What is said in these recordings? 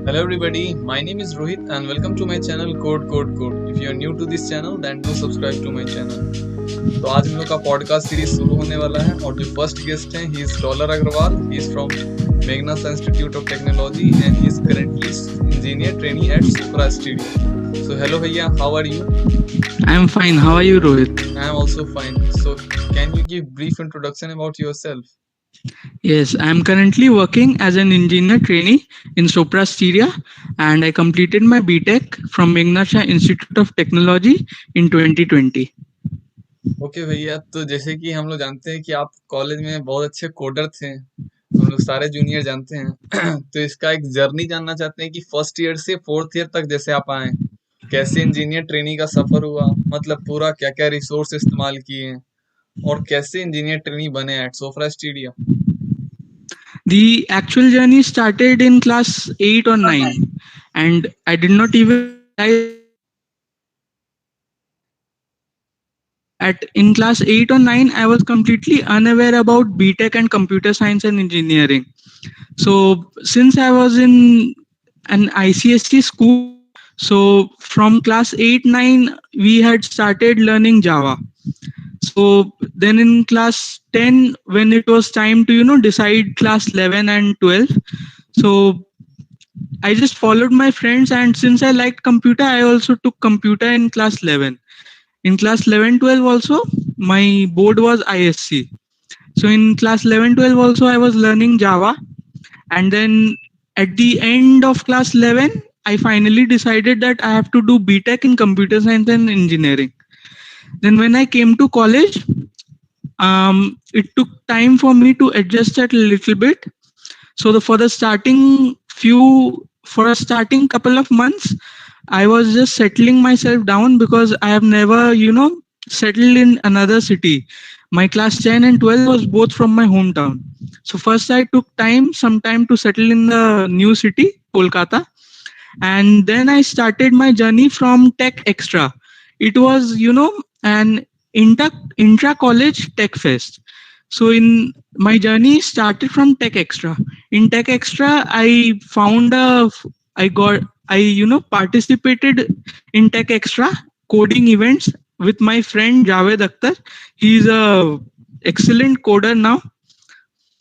Hello everybody, my name is Rohit and welcome to my channel Code Code Code. If you are new to this channel then do subscribe to my channel. तो आज हम लोग का podcast series शुरू होने वाला है और जो फर्स्ट गेस्ट हैं he is Dollar Agrawal. He is from मेघनास institute of technology and he is currently engineer trainee at Supra studio. So hello भैया, how are you? I'm fine. How are you, Rohit? I am also fine. So can you give brief introduction about yourself? Yes, I'm currently working as an engineer trainee in Sopra Steria, and I completed my BTech from Meghnasha Institute of Technology in 2020. Okay भैया, तो जैसे कि हम लोग जानते हैं कि आप कॉलेज में बहुत अच्छे कोडर थे, हम लोग सारे जूनियर जानते हैं. तो इसका एक जर्नी जानना चाहते हैं कि फर्स्ट ईयर से फोर्थ ईयर तक जैसे आप आए, कैसे इंजीनियर ट्रेनी का सफर हुआ, मतलब पूरा क्या क्या रिसोर्स इस्तेमाल किए और कैसे इंजीनियर ट्रेनी बने at Sofra studio. The actual journey started in class 8 or 9, and I did not even realize at in class 8 or 9 I was completely unaware about BTech and computer science and engineering. So since I was in an ICSC school, so from class 8 9 we had started learning Java. So then in class 10, when it was time to decide class 11 and 12, so I just followed my friends, and since I liked computer, I also took computer in class 11. In class 11 12 also, my board was ISC. So in class 11 12 also I was learning Java, and then at the end of class 11 I finally decided that I have to do BTech in computer science and engineering. Then when I came to college, it took time for me to adjust that a little bit. So for a starting couple of months, I was just settling myself down because I have never settled in another city. My class 10 and 12 was both from my hometown. So first I took some time to settle in the new city, Kolkata, and then I started my journey from Tech Extra. It was an intra college tech fest. So in my journey started from Tech Extra. In Tech Extra I found a I got I participated in Tech Extra coding events with my friend Javed Akhtar. He's a excellent coder now.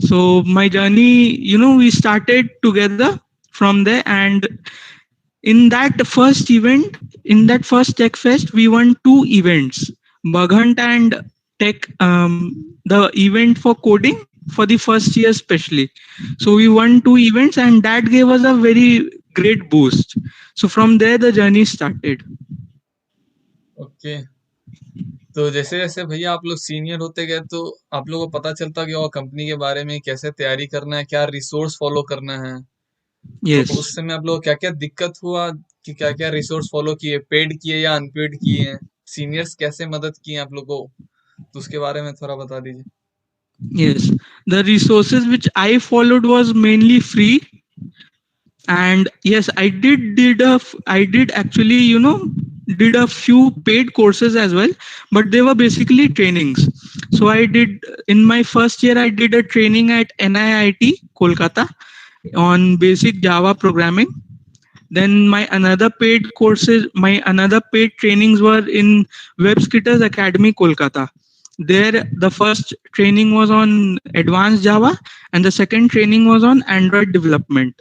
So my journey, we started together from there, and in that first event, in that first Tech Fest, we won two events, Bug Hunt and Tech, the event for coding for the first year especially. So we won two events, and that gave us a very great boost. So from there the journey started. Okay, तो जैसे जैसे भैया आप लोग senior होते गए तो आप लोगों को पता चलता गया कंपनी के बारे में, कैसे तैयारी करना है, क्या रिसोर्स फॉलो करना है. तो Yes. उस समय आप लोग क्या क्या दिक्कत हुआ कि क्या क्या रिसोर्स फॉलो किए, पेड किए या अनपेड किए, सीनियर्स कैसे मदद किए आप लोगों को, तो उसके बारे में थोड़ा बता दीजिए. Yes, the resources which I followed was mainly free, and yes, I did actually did a few paid courses as well, but they were basically trainings. So I did in my first year I did a training at NIIT Kolkata on basic Java programming. Then my another paid trainings were in WebSkitters Academy Kolkata. There the first training was on advanced Java, and the second training was on Android development.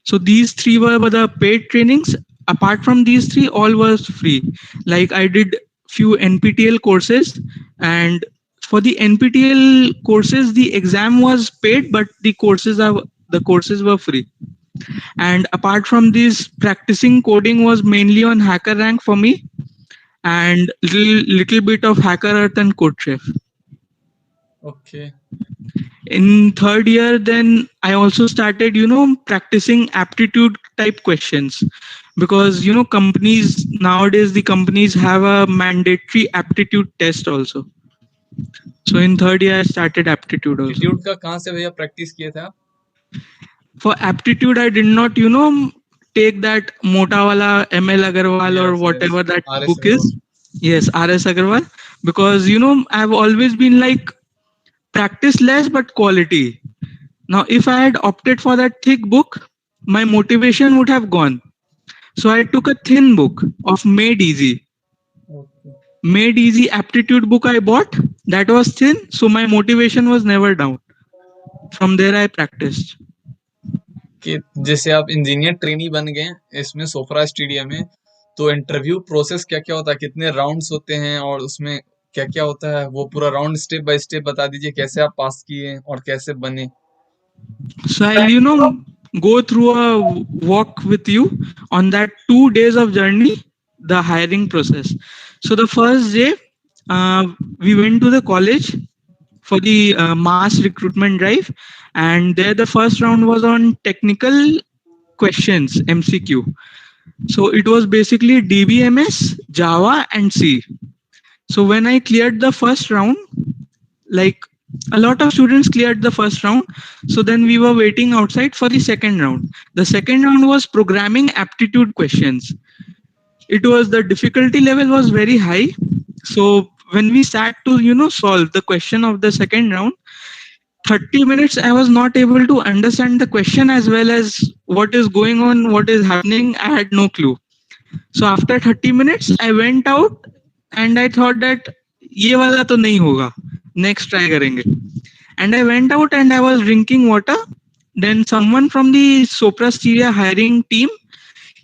So these three were the paid trainings. Apart from these three, all was free. Like I did few NPTEL courses, and for the NPTEL courses, the exam was paid, but the courses were free. And apart from this, practicing coding was mainly on HackerRank for me, and little bit of HackerEarth and CodeChef. Okay. In third year, then I also started practicing aptitude type questions, because companies nowadays, the companies have a mandatory aptitude test also. So in third year I started aptitude also. Aptitude का कहाँ से भैया practice किए थे आप? For aptitude I did not take that Mota wala ML Agarwal or yes yes, whatever that R S book Agarwal. is. Yes, RS Agarwal, because I've always been like practice less but quality. Now if I had opted for that thick book, my motivation would have gone. So I took a thin book of Made Easy. Okay. Made Easy aptitude book I bought. That was thin, so my motivation was never down. From there I practiced. कि जैसे आप engineer trainee बन गए इसमें सोफरा stadium में, तो interview process क्या क्या होता है, कितने राउंड्स होते हैं और उसमें क्या क्या होता है, वो पूरा राउंड स्टेप बाय स्टेप बता दीजिए, कैसे आप पास किए और कैसे बने। So I'll, go through a walk with you on that 2 days of journey, the hiring process. So the first day, uh, we went to the college for the mass recruitment drive, and there the first round was on technical questions, MCQ. So it was basically DBMS, Java, and C. So when I cleared the first round, like a lot of students cleared the first round, so then we were waiting outside for the second round. The second round was programming aptitude questions. It was, the difficulty level was very high. So when we sat to solve the question of the second round, 30 minutes I was not able to understand the question as well as what is going on, what is happening. I had no clue. So after 30 minutes I went out and I thought that ये वाला तो नहीं होगा, next try करेंगे. And I went out and I was drinking water. Then someone from the Sopra Steria hiring team,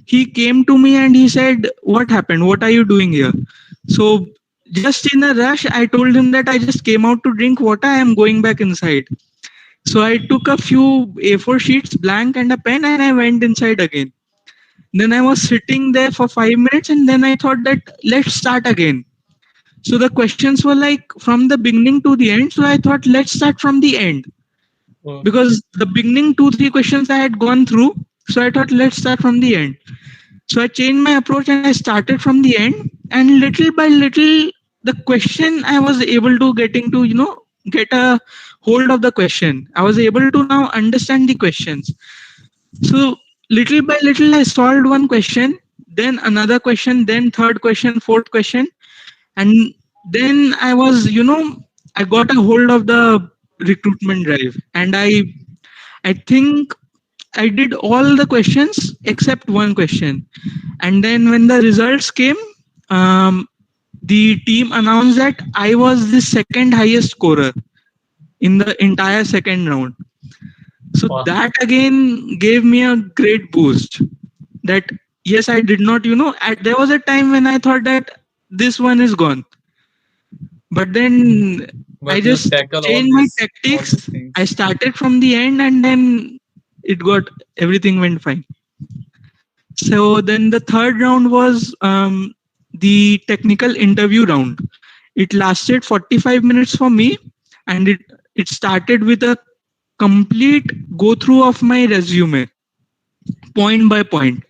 he came to me and he said, "What happened? What are you doing here?" So just in a rush, I told him that I just came out to drink water. I am going back inside. So I took a few A4 sheets, blank and a pen, and I went inside again. Then I was sitting there for 5 minutes, and then I thought that let's start again. So the questions were like from the beginning to the end. So I thought let's start from the end, तो because the beginning 2 3 questions I had gone through. So I thought let's start from the end. So I changed my approach and I started from the end. And little by little, the question I was able to getting to get a hold of the question. I was able to now understand the questions. So little by little, I solved one question, then another question, then third question, fourth question, and then I was, I got a hold of the recruitment drive, and I think I did all the questions except one question. And then when the results came, um, the team announced that I was the second highest scorer in the entire second round. So वाह, that again gave me a great boost. That yes, I did not, there was a time when I thought that this one is gone. But then I but you just tackle changed my all tactics. these I things. started from the end and then it got, everything went fine. So then the third round was the technical interview round. It lasted 45 minutes for me, and it started with a complete go through of my resume, point by point,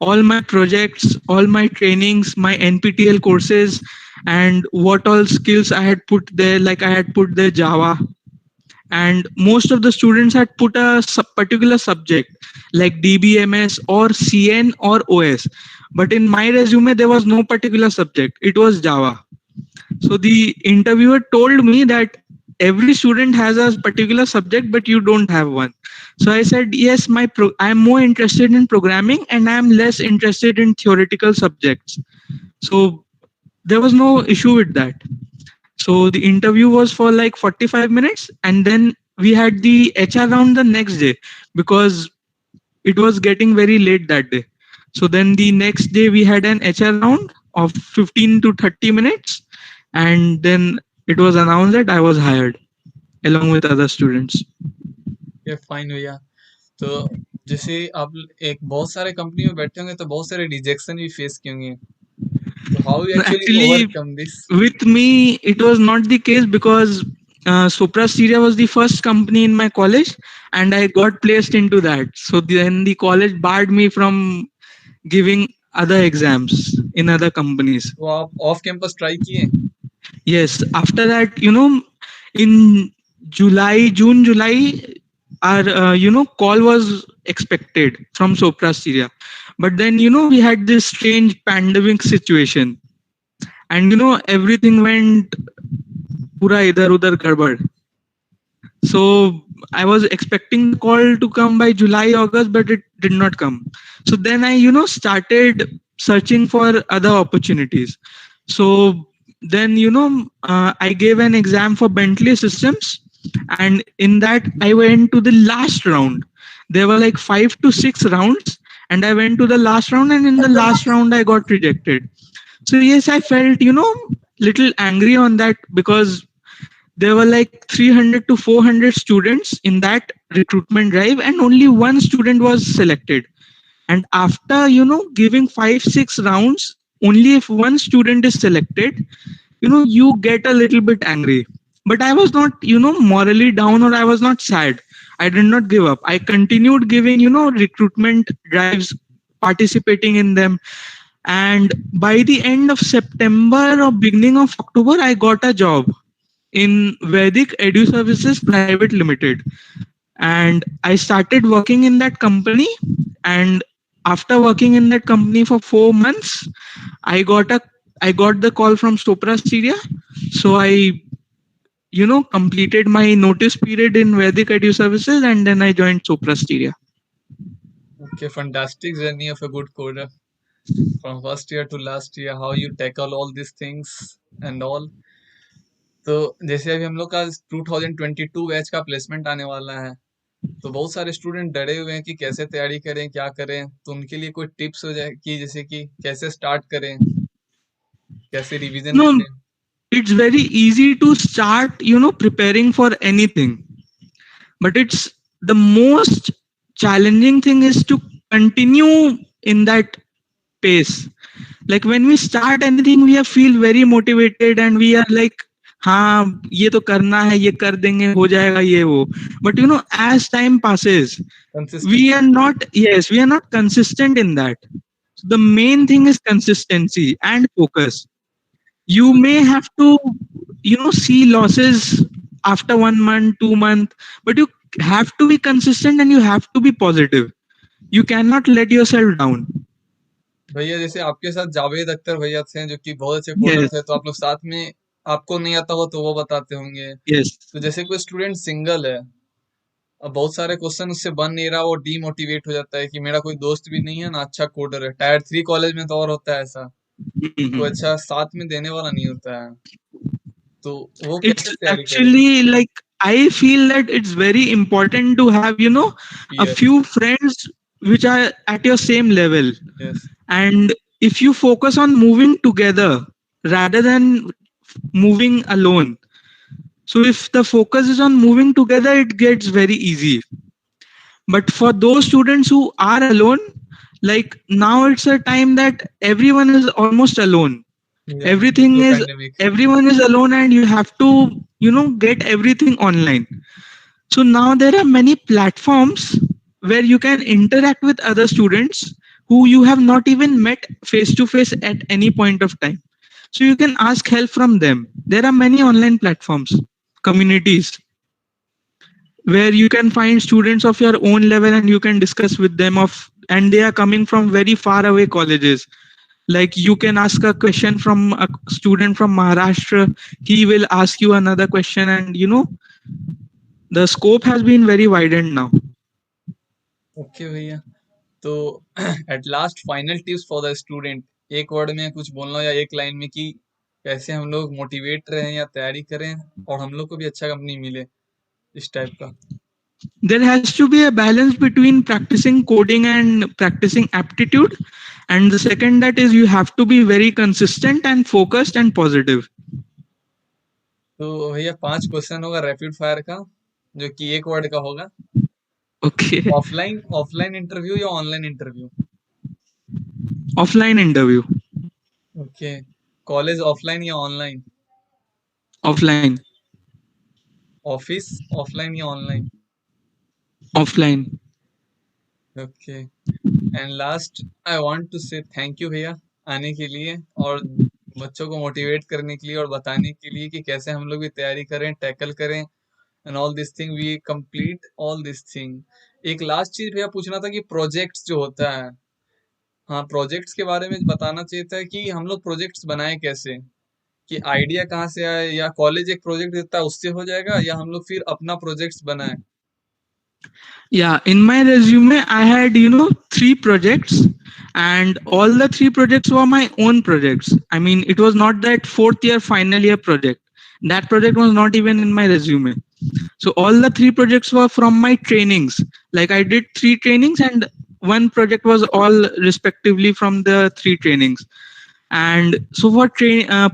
all my projects, all my trainings, my NPTEL courses, and what all skills I had put there. Like I had put the Java, and most of the students had put a particular subject like DBMS or CN or OS. But in my resume, there was no particular subject. It was Java. So the interviewer told me that every student has a particular subject, but you don't have one. So I said, yes, I am more interested in programming and I am less interested in theoretical subjects. So there was no issue with that. So the interview was for like 45 minutes, and then we had the HR round the next day because it was getting very late that day. So then the next day we had an HR round of 15 to 30 minutes, and then it was announced that I was hired along with other students. ये fine भैया। तो जैसे आप एक बहुत सारे company में बैठे होंगे तो बहुत सारे रिजेक्शन भी फेस किए होंगे, तो how you No, actually actually, overcome this? with me, it was not the case because Sopra Steria was the first company in my college, and I got placed into that. So then the college barred me from giving other exams in other companies. तो आप off campus try किए? Yes, after that, in June, July, our call was expected from Sopra Steria, but then we had this strange pandemic situation, and everything went pura idhar udhar garbad. So I was expecting the call to come by July, August, but it did not come. So then I, started searching for other opportunities. So then, I gave an exam for Bentley Systems, and in that I went to the last round. There were like 5 to 6 rounds, and I went to the last round, and in the last round I got rejected. So yes, I felt, little angry on that, because there were like 300 to 400 students in that recruitment drive, and only one student was selected. And after, giving 5 6 rounds, only if one student is selected, you get a little bit angry. But I was not, morally down, or I was not sad. I did not give up. I continued giving, recruitment drives, participating in them. And by the end of September or beginning of October, I got a job in Vedic Edu Services Private Limited. And I started working in that company. And after working in that company for 4 months, I got a I got the call from Sopra Steria. So I, completed my notice period in Vedic Edu Services, and then I joined Sopra Steria. Okay, fantastic journey of a good coder from first year to last year, how you tackle all these things and all. तो जैसे अभी हम लोग का 2022 batch का placement आने वाला है, तो बहुत सारे स्टूडेंट डरे हुए हैं कि कैसे तैयारी करें, क्या करें, तो उनके लिए कोई टिप्स हो जाए कि जैसे कि कैसे स्टार्ट करें, कैसे रिवीजन No, करें? it's very easy to start, preparing for anything. But it's the most challenging thing is to continue in that pace. Like when we start anything, we feel very motivated, and we are like, हाँ ये तो करना है, ये कर देंगे, हो जाएगा ये वो. But as time passes, we are consistency. not, yes, we are not consistent in that. The main thing is consistency and focus. You may have to, see losses after 1 month, 2 month, but you have to be consistent, and you have to be positive. You cannot let yourself down. भैया जैसे आपके साथ जावेद अख्तर भैया थे जो कि बहुत अच्छे कोडर Yes, थे, तो आप लोग साथ में, आपको नहीं आता हो तो वो बताते होंगे। yes. तो जैसे कोई स्टूडेंट सिंगल है, अब बहुत सारे क्वेश्चन उससे बन नहीं रहा, वो डीमोटिवेट हो जाता है कि मेरा कोई दोस्त भी नहीं है ना अच्छा कोडर है। टायर 3 कॉलेज में तो और होता है ऐसा, कोई Mhm. अच्छा साथ में देने वाला नहीं होता है, तो वो कैसे It's तैयारी करे? actually like, I feel that it's very important to have, a peer. few friends which are at your same level. Yes. And if you focus on moving together rather than moving alone, so if the focus is on moving together, it gets very easy. But for those students who are alone, like now it's a time that everyone is almost alone. या due Everything to is pandemic. Everyone is alone, and you have to, get everything online. So now there are many platforms where you can interact with other students who you have not even met face to face at any point of time. So you can ask help from them. There are many online platforms, communities, where you can find students of your own level, and you can discuss with them of, and they are coming from very far away colleges. Like you can ask a question from a student from Maharashtra, he will ask you another question, and the scope has been very widened now. Okay भैया, तो at last final tips for the student, एक word में कुछ बोलना हो या एक line में कि कैसे हम लोग मोटिवेट रहें या तैयारी करें और हम लोग को भी अच्छा कंपनी मिले, इस टाइप का। There has to be a balance between practicing coding and practicing aptitude. And the second, that is, you have to be very consistent and focused and positive. तो भैया 5 क्वेश्चन होगा रैपिड फायर का, जो कि एक word का होगा। Okay. Offline offline interview या online interview? Offline interview. Okay. College offline या ऑनलाइन? Offline. ऑफिस ऑफलाइन या online? Offline. Okay. And last, I want to say thank you भैया आने के लिए और बच्चों को मोटिवेट करने के लिए और बताने के लिए कि कैसे हम लोग भी तैयारी करें, टैकल करें, and all this thing we complete all this thing. एक लास्ट चीज भैया पूछना था कि प्रोजेक्ट्स जो होता है, हाँ प्रोजेक्ट्स के बारे में बताना चाहिए था कि हम लोग प्रोजेक्ट्स बनाए कैसे, कि आइडिया कहाँ से आए, या कॉलेज एक प्रोजेक्ट देता है उससे हो जाएगा, या हम लोग फिर अपना प्रोजेक्ट्स बनाए? Yeah, in my resume, I had, 3 projects, and all the 3 projects were my own projects. I mean, it was not that fourth year, final year project. That project was not even in my resume. So all the 3 projects were from my trainings. Like I did 3 trainings, and one project was all respectively from the 3 trainings. And so for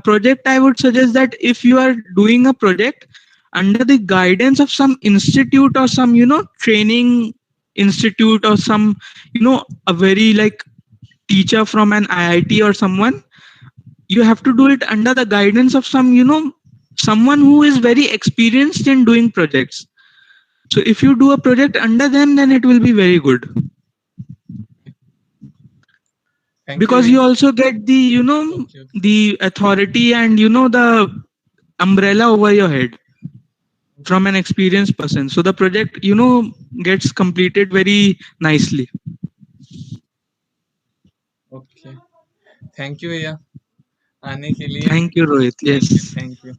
project, I would suggest that if you are doing a project under the guidance of some institute or some, training institute, or some, a very like teacher from an IIT or someone, you have to do it under the guidance of some, someone who is very experienced in doing projects. So if you do a project under them, then it will be very good, thank you because भैया। you also get the, okay okay. the authority and, the umbrella over your head from an experienced person. So the project, gets completed very nicely. Okay, thank you भैया आने के लिए। Thank you, Rohit. Thank you, Yes. Thank you.